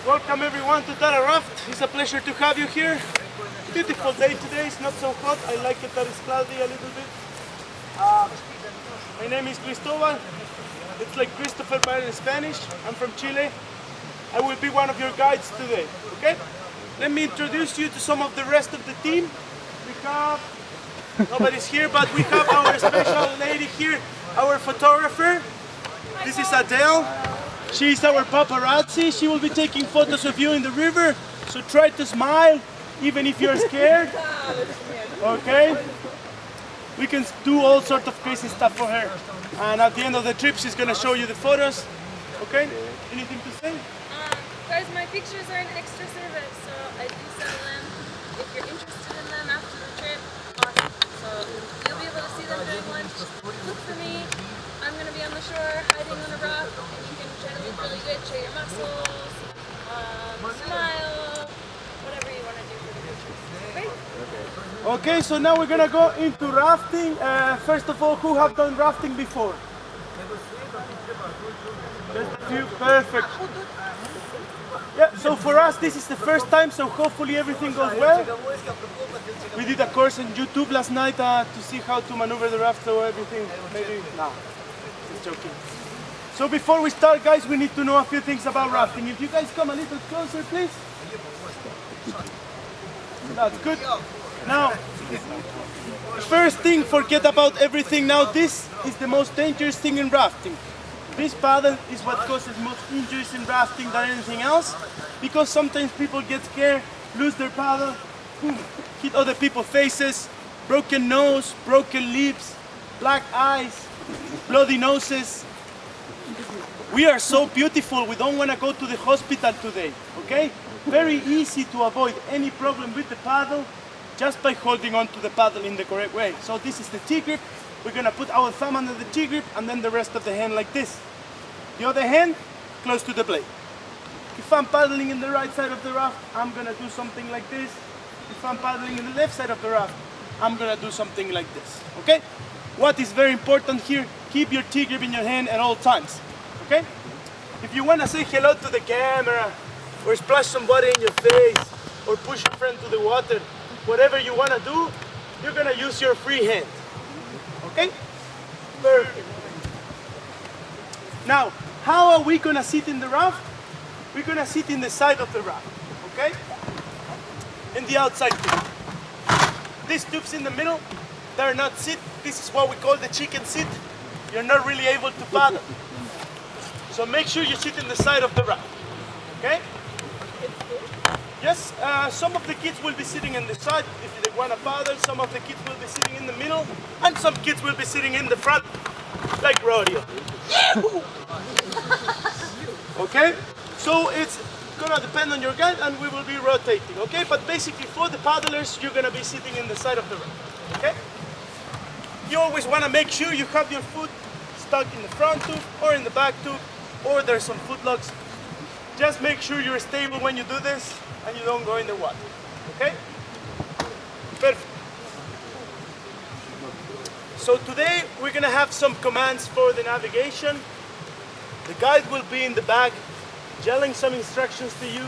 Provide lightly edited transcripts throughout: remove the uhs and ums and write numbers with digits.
Welcome everyone to Tara-Raft. It's a pleasure to have you here. Beautiful day today, it's not so hot. I like it that it's cloudy a little bit. My name is Cristobal. It's like Christopher but in Spanish. I'm from Chile. I will be one of your guides today, okay? Let me introduce you to some of the rest of the team. We have, nobody's here, but we have our special lady here, our photographer. This is Adele. She's our paparazzi. She will be taking photos of you in the river. So try to smile, even if you're scared. Okay? We can do all sorts of crazy stuff for her. And at the end of the trip, she's going to show you the photos. Okay? Anything to say? Guys, my pictures are an extra service, so I do sell them. If you're interested in them after the trip, awesome. So you'll be able to see them during lunch. Look for me. I'm going to be on the shore, hiding on a rock, and you can try to look really good, show your muscles, smile, whatever you want to do for the pictures. Okay? Okay, so now we're going to go into rafting. First of all, who have done rafting before? Just a few, perfect. Yeah, so for us this is the first time, so hopefully everything goes well. We did a course on YouTube last night to see how to maneuver the raft, so everything, maybe, no, just joking. So before we start, guys, we need to know a few things about rafting. If you guys come a little closer, please. That's good. Now, first thing, forget about everything. Now this is the most dangerous thing in rafting. This paddle is what causes most injuries in rafting than anything else, because sometimes people get scared, lose their paddle, boom, hit other people's faces, broken nose, broken lips, black eyes, bloody noses. We are so beautiful, we don't want to go to the hospital today, okay? Very easy to avoid any problem with the paddle just by holding on to the paddle in the correct way. So this is the T-grip. We're going to put our thumb under the T-grip and then the rest of the hand like this. The other hand close to the blade. If I'm paddling in the right side of the raft, I'm going to do something like this. If I'm paddling in the left side of the raft, I'm going to do something like this. Okay? What is very important here, keep your T-grip in your hand at all times. Okay? If you want to say hello to the camera, or splash somebody in your face, or push your friend to the water, whatever you want to do, you're going to use your free hand. Okay? Perfect. Now, how are we going to sit in the raft? We're going to sit in the side of the raft, okay? In the outside tube. These tubes in the middle, they're not seat. This is what we call the chicken seat. You're not really able to paddle. So make sure you sit in the side of the raft, okay? Yes, some of the kids will be sitting in the side if they want to paddle. Some of the kids will be sitting in the middle, and some kids will be sitting in the front, like rodeo. Okay, so it's gonna depend on your guide, and we will be rotating. Okay, but basically for the paddlers, you're gonna be sitting in the side of the raft. Okay, you always want to make sure you have your foot stuck in the front tube or in the back tube, or there's some foot locks. Just make sure you're stable when you do this and you don't go in the water. Okay? Perfect. So today we're gonna have some commands for the navigation. The guide will be in the back yelling some instructions to you.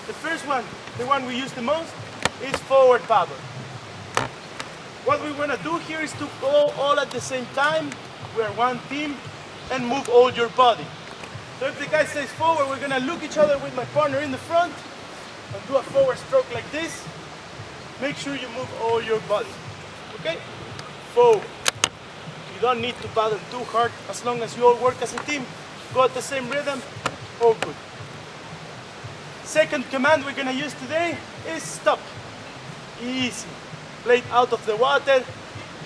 The first one, the one we use the most, is forward paddle. What we wanna do here is to go all at the same time. We're one team, and move all your body. So if the guy says forward, we're gonna look each other with my partner in the front and do a forward stroke like this. Make sure you move all your body. Okay? Forward. You don't need to paddle too hard as long as you all work as a team. Go at the same rhythm. All good. Second command we're gonna use today is stop. Easy. Blade out of the water.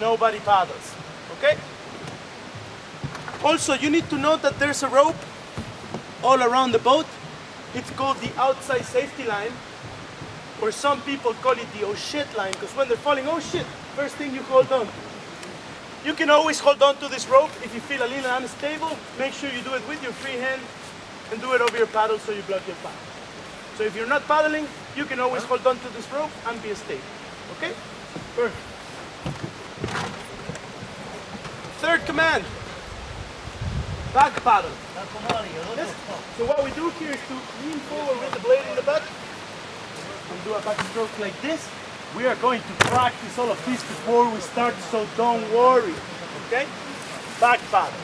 Nobody paddles. Okay? Also, you need to know that there's a rope all around the boat. It's called the outside safety line, or some people call it the oh shit line, because when they're falling, oh shit, first thing you hold on. You can always hold on to this rope if you feel a little unstable. Make sure you do it with your free hand and do it over your paddle so you block your paddle. So if you're not paddling, you can always hold on to this rope and be stable. Okay? Perfect. Third command. back paddle. Yes. So what we do here is to lean forward with the blade in the back and do a backstroke like this. We are going to practice all of this before we start, so don't worry. Okay? Back paddle.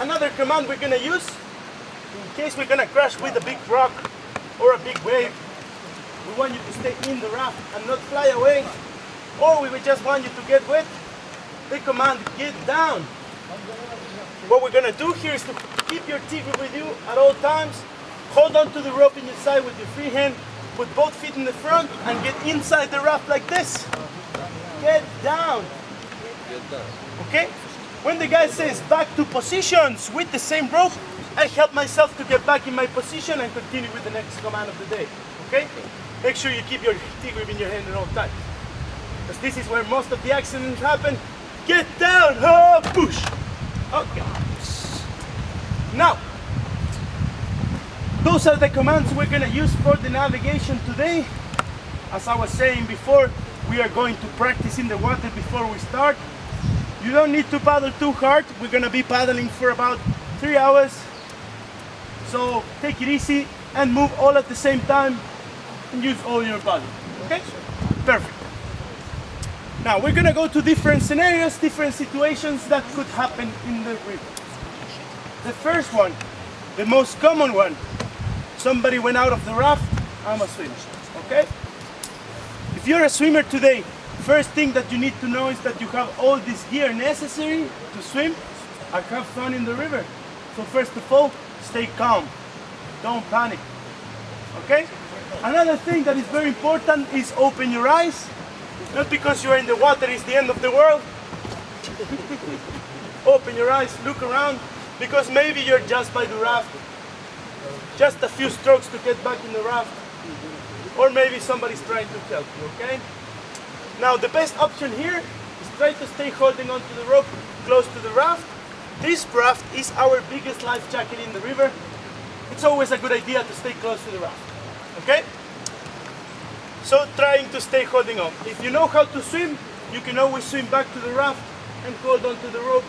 Another command we're gonna use in case we're gonna crash with a big rock or a big wave. We want you to stay in the raft and not fly away, or we just want you to get wet. The command, get down. What we're gonna do here is to keep your tigre with you at all times. Hold on to the rope in your side with your free hand. Put both feet in the front and get inside the raft like this. Get down. Okay? When the guy says back to positions with the same rope, I help myself to get back in my position and continue with the next command of the day. Okay? Make sure you keep your tigre in your hand at all times, because this is where most of the accidents happen. Get down, push. Okay. Now, those are the commands we're going to use for the navigation today. As I was saying before, we are going to practice in the water before we start. You don't need to paddle too hard. We're going to be paddling for about 3 hours. So take it easy and move all at the same time and use all your body. Okay? Perfect. Now we're going to go to different scenarios, different situations that could happen in the river. The first one, the most common one, somebody went out of the raft. I'm a swimmer. Okay? If you're a swimmer today, first thing that you need to know is that you have all this gear necessary to swim and have fun in the river. So first of all, stay calm. Don't panic. Okay? Another thing that is very important is open your eyes. Not because you are in the water is the end of the world. Open your eyes, look around, because maybe you're just by the raft. Just a few strokes to get back in the raft. Or maybe somebody's trying to help you, okay? Now the best option here is try to stay holding onto the rope close to the raft. This raft is our biggest life jacket in the river. It's always a good idea to stay close to the raft, okay? So trying to stay holding on. If you know how to swim, you can always swim back to the raft and hold onto the rope.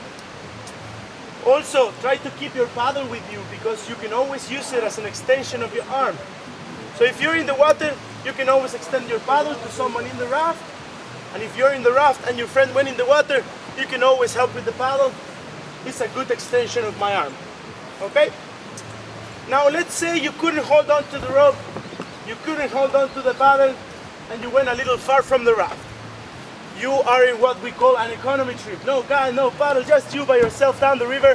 Also, try to keep your paddle with you because you can always use it as an extension of your arm. So if you're in the water, you can always extend your paddle to someone in the raft. And if you're in the raft and your friend went in the water, you can always help with the paddle. It's a good extension of my arm. Okay? Now let's say you couldn't hold on to the rope, you couldn't hold on to the paddle, and you went a little far from the raft. You are in what we call an economy trip. No guy, no paddle, just you by yourself down the river.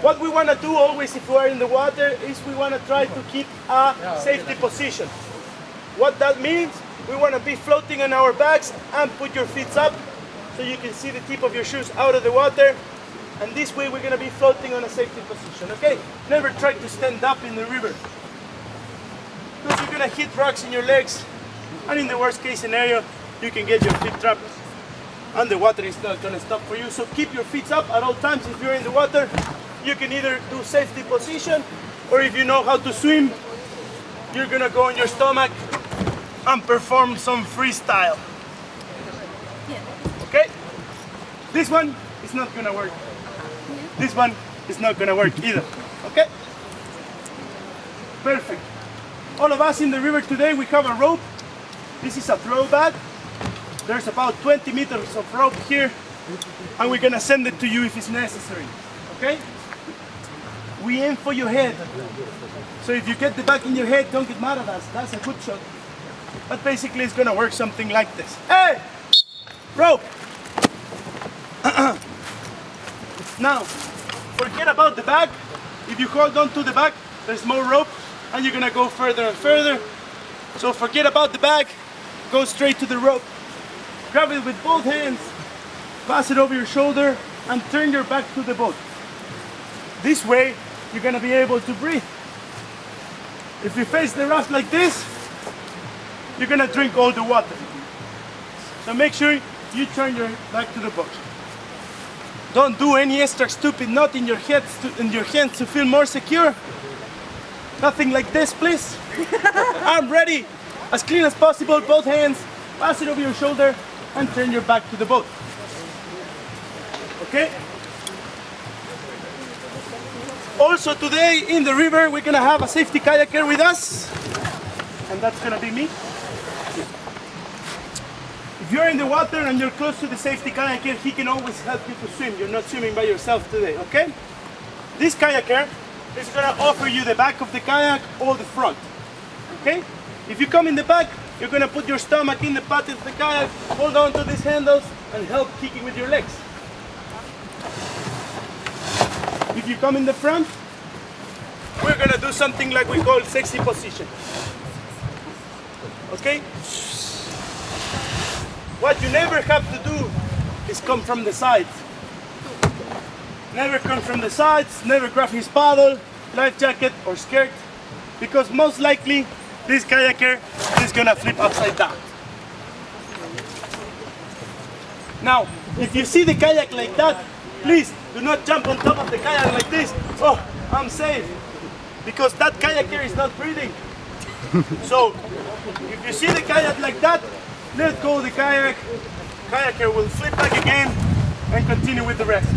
What we want to do always if we are in the water is we want to try to keep a safety position. What that means, we want to be floating on our backs and put your feet up so you can see the tip of your shoes out of the water. And this way we're going to be floating on a safety position, okay? Never try to stand up in the river, because you're going to hit rocks in your legs, and in the worst case scenario, you can get your feet trapped and the water is not going to stop for you. So keep your feet up at all times. If you're in the water, you can either do safety position, or if you know how to swim, you're going to go on your stomach and perform some freestyle. Okay? This one is not going to work. This one is not going to work either. Okay? Perfect. All of us in the river today, we have a rope. This is a throw bag. There's about 20 meters of rope here, and we're going to send it to you if it's necessary. Okay? We aim for your head. So if you get the bag in your head, don't get mad at us. That's a good shot. But basically it's going to work something like this. Hey! Rope! Now, forget about the bag. If you hold on to the bag, there's more rope and you're gonna go further and further. So forget about the bag, go straight to the rope. Grab it with both hands, pass it over your shoulder and turn your back to the boat. This way, you're gonna be able to breathe. If you face the raft like this, you're gonna drink all the water. So make sure you turn your back to the boat. Don't do any extra stupid knot in your hands to feel more secure. Nothing like this, please. Arm ready, as clean as possible, both hands, pass it over your shoulder and turn your back to the boat. Okay? Also today in the river we're gonna have a safety kayaker with us, and that's gonna be me. If you're in the water and you're close to the safety kayaker, he can always help you to swim. You're not swimming by yourself today, okay? This kayaker is gonna offer you the back of the kayak or the front, okay? If you come in the back, you're gonna put your stomach in the butt of the kayak, hold on to these handles, and help kicking with your legs. If you come in the front, we're gonna do something like we call sexy position. Okay? What you never have to do is come from the sides. Never come from the sides, never grab his paddle, life jacket or skirt, because most likely this kayaker is gonna flip upside down. Now, if you see the kayak like that, please do not jump on top of the kayak like this. Oh, I'm safe. Because that kayaker is not breathing. So, if you see the kayak like that, let go the kayak. Kayaker will flip back again and continue with the rest.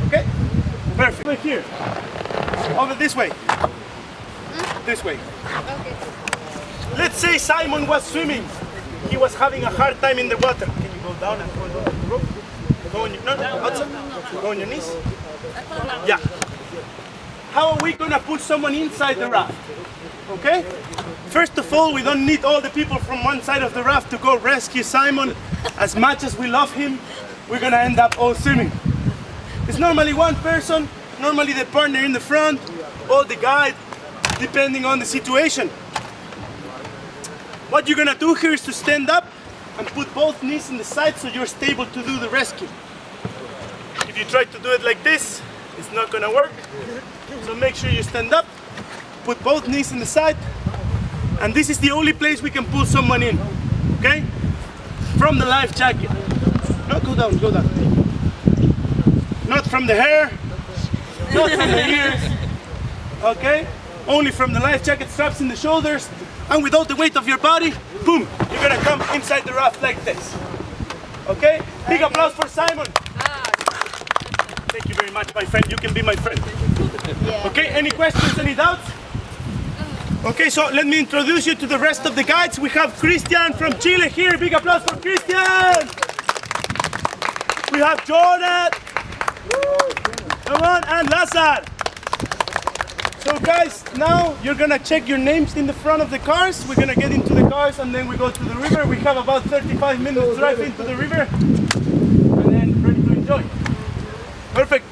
Okay? Perfect. Over here. Over this way. This way. Okay. Let's say Simon was swimming. He was having a hard time in the water. Can you go down and hold on to the rope? Go on your, no, outside. Go on your knees. Yeah. How are we gonna put someone inside the raft? Okay? First of all, we don't need all the people from one side of the raft to go rescue Simon. As much as we love him, we're gonna end up all swimming. It's normally one person, normally the partner in the front, or the guide, depending on the situation. What you're gonna do here is to stand up and put both knees in the side so you're stable to do the rescue. If you try to do it like this, it's not gonna work. So make sure you stand up, put both knees in the side, and this is the only place we can pull someone in, okay? From the life jacket. No, go down, go down. Not from the hair, not from the ears, okay? Only from the life jacket straps in the shoulders, and without the weight of your body, boom, you're gonna come inside the raft like this. Okay? Big applause for Simon. Thank you very much, my friend. You can be my friend. Okay, any questions, any doubts? Okay, so let me introduce you to the rest of the guides. We have Christian from Chile here. Big applause for Christian. We have Jordan. Come on, and Lazar. So guys, now you're gonna check your names in the front of the cars. We're gonna get into the cars and then we go to the river. We have about 35 minutes drive into the river and then ready to enjoy. Perfect.